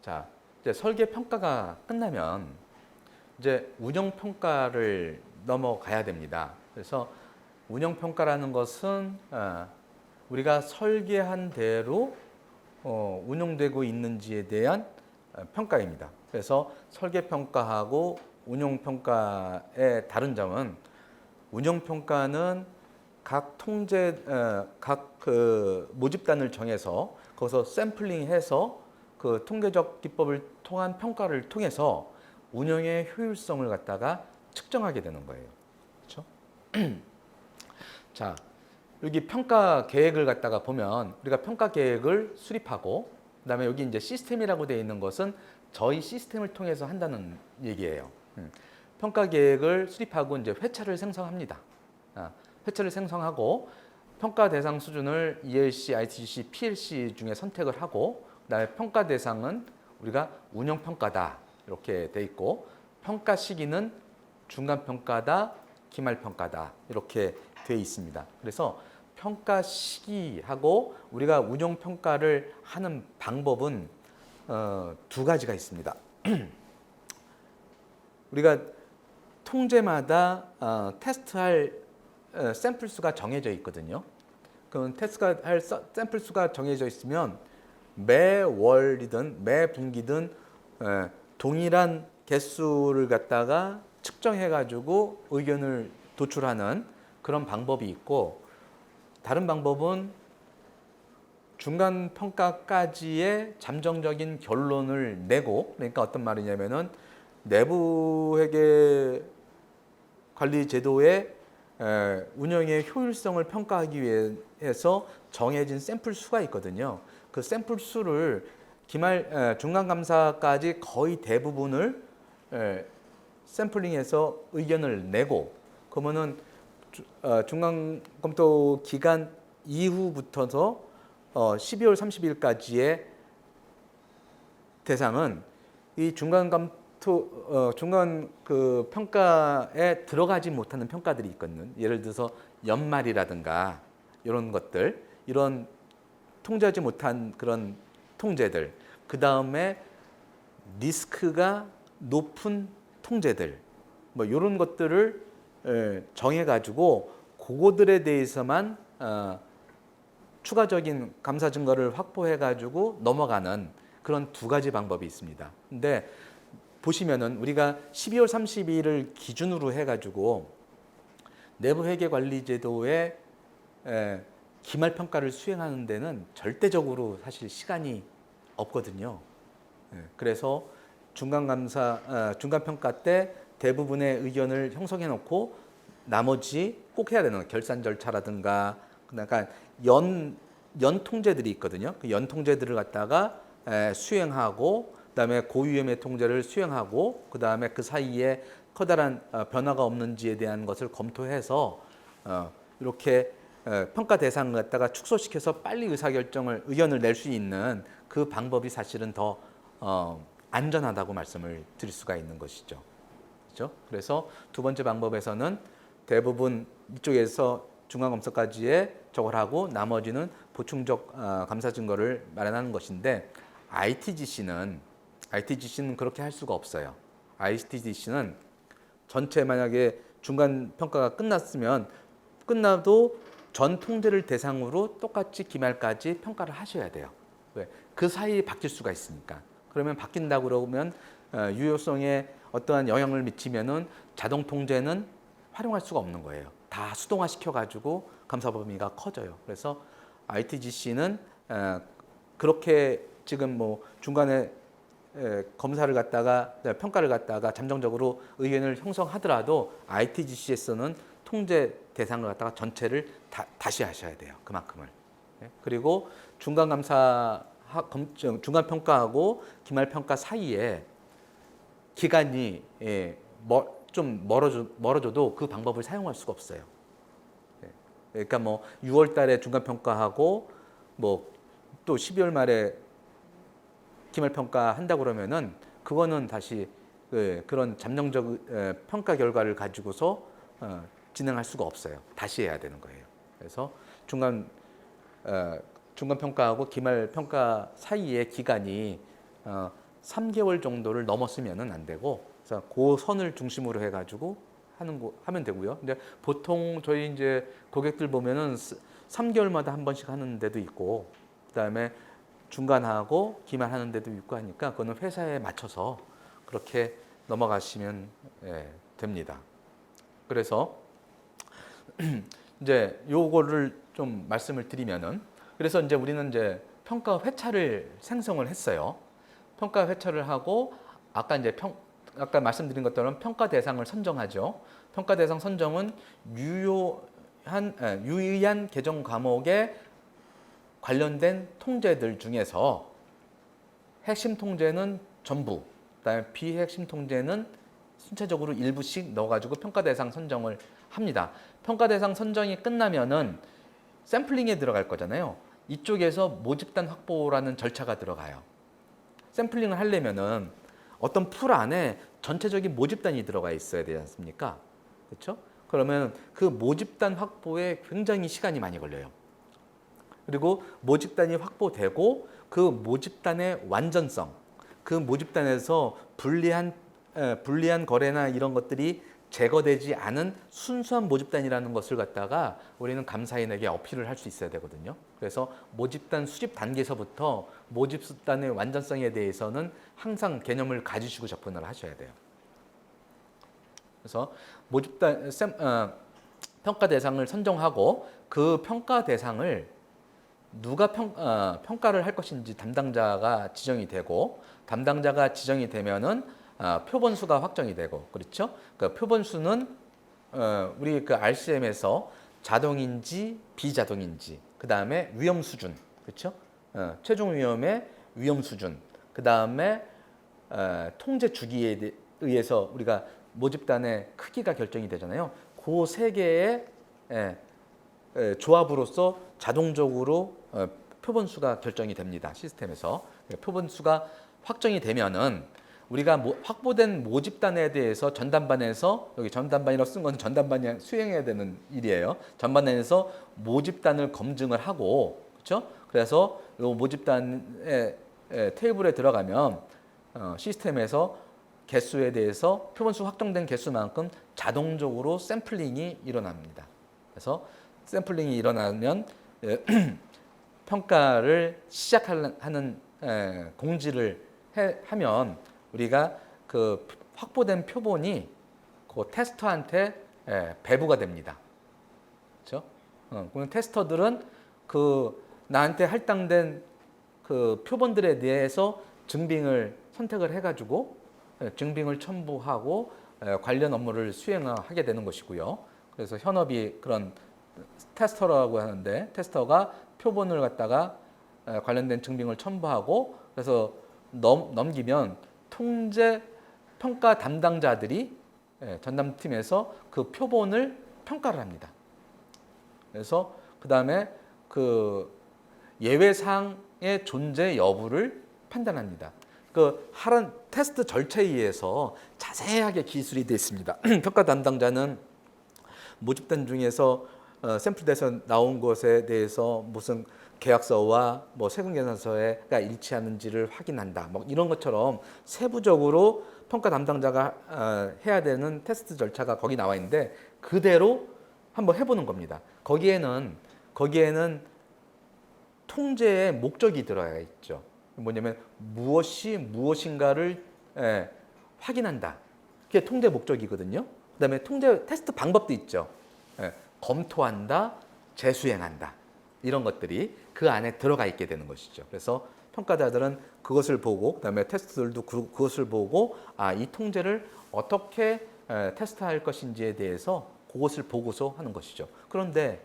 자, 이제 설계 평가가 끝나면 이제 운영 평가를 넘어가야 됩니다. 그래서 운영 평가라는 것은 우리가 설계한 대로 운영되고 있는지에 대한 평가입니다. 그래서 설계 평가하고 운영 평가의 다른 점은 운영 평가는 각 통제 각 모집단을 정해서 거기서 샘플링해서 그 통계적 기법을 통한 평가를 통해서 운영의 효율성을 갖다가 측정하게 되는 거예요. 그렇죠? 자, 여기 평가 계획을 갖다가 보면 우리가 평가 계획을 수립하고 그다음에 여기 이제 시스템이라고 되어 있는 것은 저희 시스템을 통해서 한다는 얘기예요. 평가 계획을 수립하고 이제 회차를 생성합니다. 회차를 생성하고 평가 대상 수준을 ELC, ITGC, PLC 중에 선택을 하고 그다음에 평가 대상은 우리가 운영 평가다 이렇게 돼 있고 평가 시기는 중간 평가다, 기말 평가다 이렇게 돼 있습니다. 그래서 평가 시기하고 우리가 운영 평가를 하는 방법은 두 가지가 있습니다. 우리가 통제마다 테스트할 샘플 수가 정해져 있거든요. 그럼 테스트할 샘플 수가 정해져 있으면 매 월이든 매 분기든 동일한 개수를 갖다가 측정해 가지고 의견을 도출하는 그런 방법이 있고 다른 방법은 중간 평가까지의 잠정적인 결론을 내고 그러니까 어떤 말이냐면은 내부 회계 관리 제도의 운영의 효율성을 평가하기 위해서 정해진 샘플 수가 있거든요. 그 샘플 수를 기말 중간 감사까지 거의 대부분을 샘플링해서 의견을 내고 그러면은 중간 검토 기간 이후부터서 12월 30일까지의 대상은 이 중간 검토 중간 그 평가에 들어가지 못하는 평가들이 있거든요. 예를 들어서 연말이라든가 이런 것들, 이런 통제하지 못한 그런 통제들, 그 다음에 리스크가 높은 통제들, 뭐 이런 것들을 정해가지고 그거들에 대해서만 추가적인 감사 증거를 확보해가지고 넘어가는 그런 두 가지 방법이 있습니다. 근데 보시면은 우리가 12월 30일을 기준으로 해가지고 내부 회계 관리 제도의 기말 평가를 수행하는 데는 절대적으로 사실 시간이 없거든요. 그래서 중간 감사, 중간 평가 때 대부분의 의견을 형성해 놓고 나머지 꼭 해야 되는 결산 절차라든가 그러니까 연 통제들이 있거든요. 그 연 통제들을 갖다가 수행하고 그다음에 고위험의 통제를 수행하고 그다음에 그 사이에 커다란 변화가 없는지에 대한 것을 검토해서 이렇게 평가 대상을 갖다가 축소시켜서 빨리 의견을 낼 수 있는 그 방법이 사실은 더 안전하다고 말씀을 드릴 수가 있는 것이죠. 그렇죠? 그래서 두 번째 방법에서는 대부분 이쪽에서 중간검사까지의 저걸 하고 나머지는 보충적 감사 증거를 마련하는 것인데 ITGC는 그렇게 할 수가 없어요. ITGC는 전체 만약에 중간 평가가 끝나도 전 통제를 대상으로 똑같이 기말까지 평가를 하셔야 돼요. 왜? 그 사이에 바뀔 수가 있으니까. 그러면 바뀐다고 그러면 유효성에 어떠한 영향을 미치면은 자동 통제는 활용할 수가 없는 거예요. 다 수동화 시켜가지고 감사 범위가 커져요. 그래서 ITGC는 그렇게 지금 뭐 중간에 검사를 갖다가 평가를 갖다가 잠정적으로 의견을 형성하더라도 ITGC에서는 통제 대상을 갖다가 전체를 다시 하셔야 돼요. 그만큼을. 그리고 중간 감사 중간 평가하고 기말 평가 사이에 기간이 좀 멀어져도 그 방법을 사용할 수가 없어요. 그러니까 뭐 6월 달에 중간 평가하고 뭐 또 12월 말에 기말 평가 한다고 그러면은 그거는 다시 그런 잠정적 평가 결과를 가지고서 진행할 수가 없어요. 다시 해야 되는 거예요. 그래서 중간 평가하고 기말 평가 사이의 기간이 3개월 정도를 넘었으면은 안 되고, 그래서 그 선을 중심으로 해가지고 하면 되고요. 근데 보통 저희 이제 고객들 보면은 3개월마다 한 번씩 하는 데도 있고, 그다음에 중간하고 기만하는 데도 있고 하니까 그거는 회사에 맞춰서 그렇게 넘어가시면 됩니다. 그래서 이제 요거를 좀 말씀을 드리면은, 그래서 이제 우리는 이제 평가 회차를 생성을 했어요. 평가 회차를 하고 아까 이제 아까 말씀드린 것처럼 평가 대상을 선정하죠. 평가 대상 선정은 유의한 개정 과목에 관련된 통제들 중에서 핵심 통제는 전부, 그다음에 비핵심 통제는 순차적으로 일부씩 넣어가지고 평가 대상 선정을 합니다. 평가 대상 선정이 끝나면은 샘플링에 들어갈 거잖아요. 이쪽에서 모집단 확보라는 절차가 들어가요. 샘플링을 하려면은 어떤 풀 안에 전체적인 모집단이 들어가 있어야 되지 않습니까? 그렇죠? 그러면 그 모집단 확보에 굉장히 시간이 많이 걸려요. 그리고 모집단이 확보되고 그 모집단의 완전성, 그 모집단에서 불리한 거래나 이런 것들이 제거되지 않은 순수한 모집단이라는 것을 갖다가 우리는 감사인에게 어필을 할 수 있어야 되거든요. 그래서 모집단 수집 단계에서부터 모집단의 완전성에 대해서는 항상 개념을 가지시고 접근을 하셔야 돼요. 그래서 평가 대상을 선정하고 그 평가 대상을 누가 평가를 할 것인지 담당자가 지정이 되고, 담당자가 지정이 되면은 표본수가 확정이 되고, 그렇죠? 그 표본수는 우리 그 RCM에서 자동인지 비자동인지, 그 다음에 위험 수준, 그렇죠? 최종 위험의 위험 수준, 그 다음에 통제 주기에 의해서 우리가 모집단의 크기가 결정이 되잖아요. 그 세 개의 조합으로서 자동적으로 표본수가 결정이 됩니다. 시스템에서. 표본수가 확정이 되면은 우리가 확보된 모집단에 대해서 전담반에서, 여기 전담반이라고 쓴 건 전담반이 수행해야 되는 일이에요. 전담반에서 모집단을 검증을 하고, 그렇죠? 그래서 이 모집단의 테이블에 들어가면 시스템에서 개수에 대해서 표본수 확정된 개수만큼 자동적으로 샘플링이 일어납니다. 그래서 샘플링이 일어나면 평가를 시작하는 공지를 하면 우리가 그 확보된 표본이 그 테스터한테 배부가 됩니다. 그렇죠? 그럼 테스터들은 그 나한테 할당된 그 표본들에 대해서 증빙을 선택을 해가지고 증빙을 첨부하고 관련 업무를 수행하게 되는 것이고요. 그래서 현업이 그런 테스터라고 하는데, 테스터가 표본을 갖다가 관련된 증빙을 첨부하고, 그래서 넘기면 통제 평가 담당자들이 전담팀에서 그 표본을 평가를 합니다. 그래서 그 다음에 그 예외 사항의 존재 여부를 판단합니다. 그 하란 테스트 절차에 의해서 자세하게 기술이 되어 있습니다. 평가 담당자는 모집단 중에서 샘플돼서 나온 것에 대해서 무슨 계약서와 뭐 세금 계산서가 일치하는지를 확인한다. 뭐 이런 것처럼 세부적으로 평가 담당자가 해야 되는 테스트 절차가 거기 나와 있는데 그대로 한번 해보는 겁니다. 거기에는 통제의 목적이 들어야 있죠. 뭐냐면 무엇이 무엇인가를 확인한다. 그게 통제 목적이거든요. 그다음에 통제 테스트 방법도 있죠. 검토한다, 재수행한다. 이런 것들이 그 안에 들어가 있게 되는 것이죠. 그래서 평가자들은 그것을 보고, 그다음에 테스트들도 그것을 보고, 이 통제를 어떻게 테스트할 것인지에 대해서 그것을 보고서 하는 것이죠. 그런데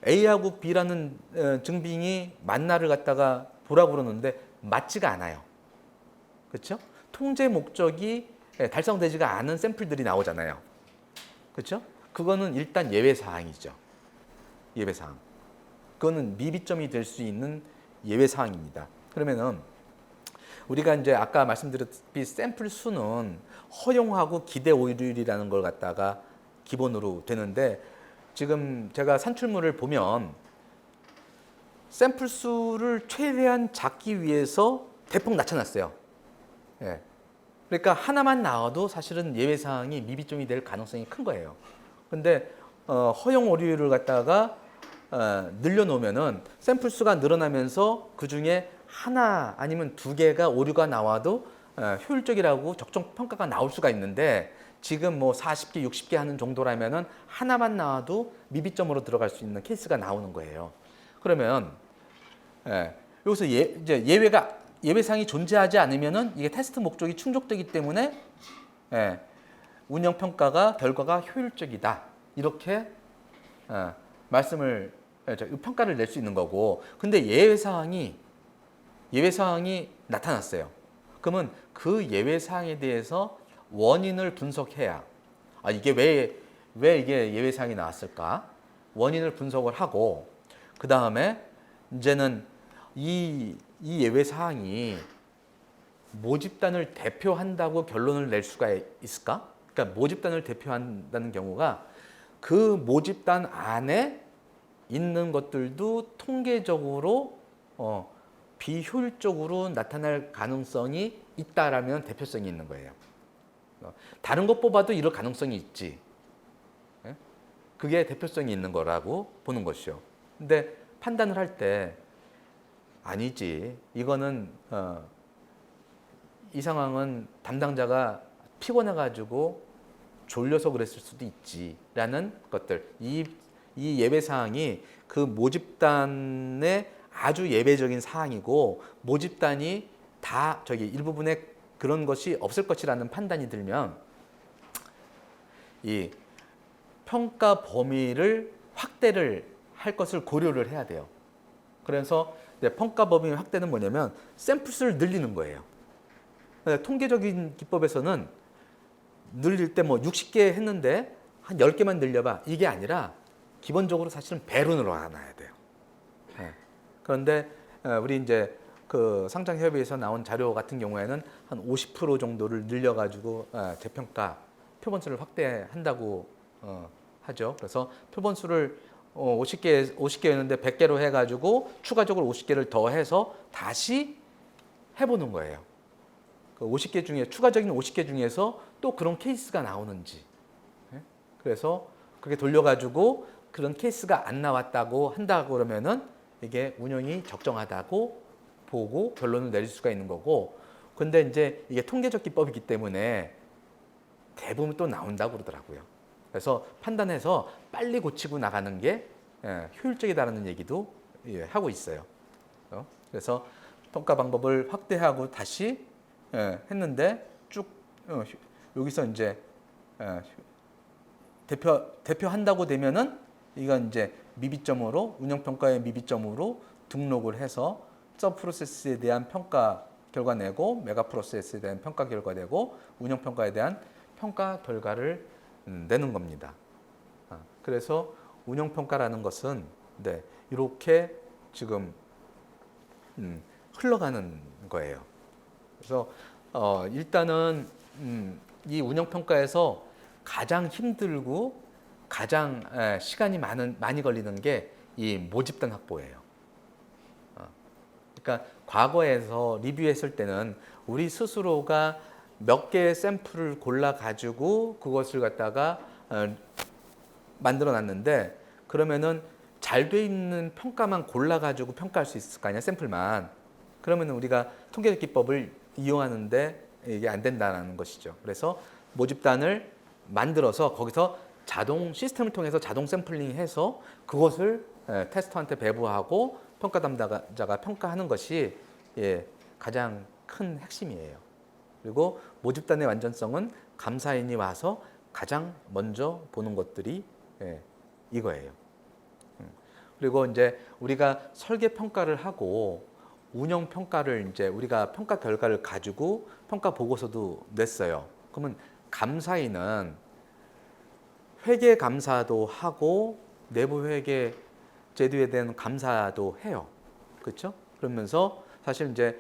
A하고 B라는 증빙이 맞나를 갖다가 보라고 그러는데 맞지가 않아요. 그렇죠? 통제 목적이 달성되지가 않은 샘플들이 나오잖아요. 그렇죠? 그거는 일단 예외 사항이죠. 예외 사항. 그거는 미비점이 될 수 있는 예외 사항입니다. 그러면은 우리가 이제 아까 말씀드렸듯이 샘플 수는 허용하고 기대 오류율이라는 걸 갖다가 기본으로 되는데, 지금 제가 산출물을 보면 샘플 수를 최대한 작기 위해서 대폭 낮춰놨어요. 예. 그러니까 하나만 나와도 사실은 예외 사항이 미비점이 될 가능성이 큰 거예요. 근데 허용 오류를 갖다가 늘려놓으면은 샘플 수가 늘어나면서 그 중에 하나 아니면 두 개가 오류가 나와도 효율적이라고 적정 평가가 나올 수가 있는데 지금 뭐 40개, 60개 하는 정도라면은 하나만 나와도 미비점으로 들어갈 수 있는 케이스가 나오는 거예요. 그러면 여기서 이제 예외사항이 존재하지 않으면은 이게 테스트 목적이 충족되기 때문에 운영 평가가 결과가 효율적이다 이렇게 평가를 낼 수 있는 거고. 근데 예외사항이 나타났어요. 그러면 그 예외사항에 대해서 원인을 분석해야 이게 왜 이게 예외사항이 나왔을까? 원인을 분석을 하고 그 다음에 이제는 이 예외사항이 모집단을 대표한다고 결론을 낼 수가 있을까? 그러니까 모집단을 대표한다는 경우가 그 모집단 안에 있는 것들도 통계적으로 비효율적으로 나타날 가능성이 있다라면 대표성이 있는 거예요. 다른 것 뽑아도 이럴 가능성이 있지. 그게 대표성이 있는 거라고 보는 것이요. 근데 판단을 할 때 아니지. 이거는 이 상황은 담당자가 피곤해가지고 졸려서 그랬을 수도 있지라는 것들. 이 예외 사항이 그 모집단의 아주 예외적인 사항이고 모집단이 다 일부분의 그런 것이 없을 것이라는 판단이 들면 이 평가 범위를 확대를 할 것을 고려를 해야 돼요. 그래서 평가 범위 확대는 뭐냐면 샘플 수를 늘리는 거예요. 통계적인 기법에서는 늘릴 때 뭐 60개 했는데 한 10개만 늘려봐 이게 아니라 기본적으로 사실은 배로 늘어나야 돼요. 그런데 우리 이제 그 상장협의회에서 나온 자료 같은 경우에는 한 50% 정도를 늘려가지고 재평가 표본수를 확대한다고 하죠. 그래서 표본수를 50개였는데 100개로 해가지고 추가적으로 50개를 더해서 다시 해보는 거예요. 그 50개 중에 추가적인 50개 중에서 또 그런 케이스가 나오는지. 그래서 그렇게 돌려가지고 그런 케이스가 안 나왔다고 한다고 그러면은 이게 운영이 적정하다고 보고 결론을 내릴 수가 있는 거고. 근데 이제 이게 통계적 기법이기 때문에 대부분 또 나온다고 그러더라고요. 그래서 판단해서 빨리 고치고 나가는 게 효율적이다라는 얘기도 하고 있어요. 그래서 평가 방법을 확대하고 다시 했는데 쭉 여기서 이제 대표한다고 되면은 이건 이제 미비점으로 운영평가의 미비점으로 등록을 해서 서브 프로세스에 대한 평가 결과 내고 메가 프로세스에 대한 평가 결과 내고 운영평가에 대한 평가 결과를 내는 겁니다. 그래서 운영평가라는 것은 이렇게 지금 흘러가는 거예요. 그래서 일단은 이 운영평가에서 가장 힘들고 가장 시간이 많이 걸리는 게 이 모집단 확보예요. 그러니까 과거에서 리뷰했을 때는 우리 스스로가 몇 개의 샘플을 골라 가지고 그것을 갖다가 만들어 놨는데 그러면은 잘 돼 있는 평가만 골라 가지고 평가할 수 있을 거 아니야, 샘플만. 그러면 우리가 통계적 기법을 이용하는데 이게 안 된다는 것이죠. 그래서 모집단을 만들어서 거기서 자동 시스템을 통해서 자동 샘플링해서 그것을 테스터한테 배부하고 평가 담당자가 평가하는 것이 가장 큰 핵심이에요. 그리고 모집단의 완전성은 감사인이 와서 가장 먼저 보는 것들이 이거예요. 그리고 이제 우리가 설계 평가를 하고 운영 평가를 이제 우리가 평가 결과를 가지고 평가 보고서도 냈어요. 그러면 감사인은 회계 감사도 하고 내부 회계 제도에 대한 감사도 해요. 그렇죠? 그러면서 사실 이제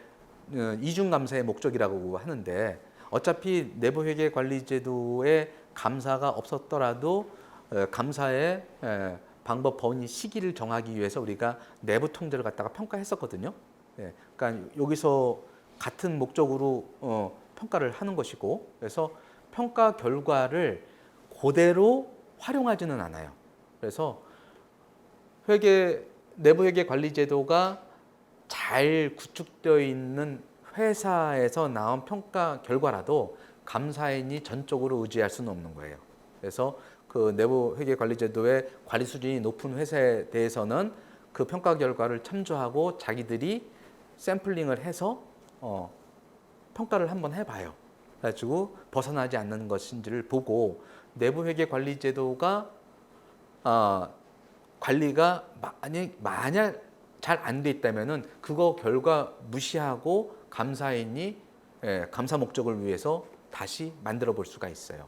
이중 감사의 목적이라고 하는데 어차피 내부 회계 관리 제도의 감사가 없었더라도 감사의 방법, 범위, 시기를 정하기 위해서 우리가 내부 통제를 갖다가 평가했었거든요. 그러니까 여기서 같은 목적으로 평가를 하는 것이고, 그래서 평가 결과를 그대로 활용하지는 않아요. 그래서 내부 회계 관리 제도가 잘 구축되어 있는 회사에서 나온 평가 결과라도 감사인이 전적으로 의지할 수는 없는 거예요. 그래서 그 내부 회계 관리 제도의 관리 수준이 높은 회사에 대해서는 그 평가 결과를 참조하고 자기들이 샘플링을 해서 평가를 한번 해봐요. 그래가지고 벗어나지 않는 것인지를 보고, 내부 회계 관리 제도가 관리가 만약 잘 안 돼 있다면은 그거 결과 무시하고 감사인이 감사 목적을 위해서 다시 만들어 볼 수가 있어요.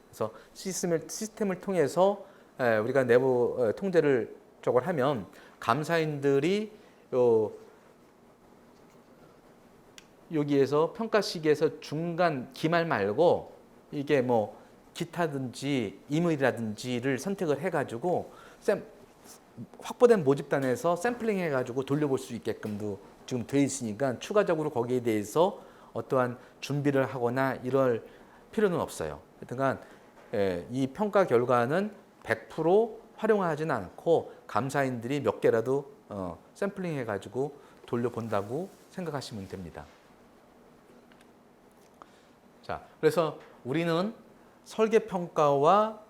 그래서 시스템을 통해서 우리가 내부 통제를 쪽을 하면 감사인들이 여기에서 평가 시기에서 중간 기말 말고 이게 뭐 기타든지 임의라든지를 선택을 해가지고 확보된 모집단에서 샘플링 해가지고 돌려볼 수 있게끔도 지금 돼 있으니까 추가적으로 거기에 대해서 어떠한 준비를 하거나 이럴 필요는 없어요. 하여튼간 이 평가 결과는 100% 활용하지는 않고 감사인들이 몇 개라도 샘플링 해가지고 돌려본다고 생각하시면 됩니다. 자, 그래서 우리는 설계평가와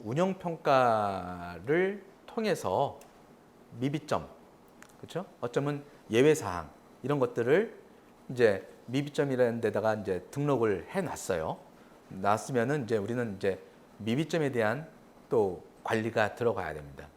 운영평가를 통해서 미비점, 그렇죠? 어쩌면 예외사항 이런 것들을 이제 미비점이라는 데다가 이제 등록을 해놨어요. 놨으면은 이제 우리는 이제 미비점에 대한 또 관리가 들어가야 됩니다.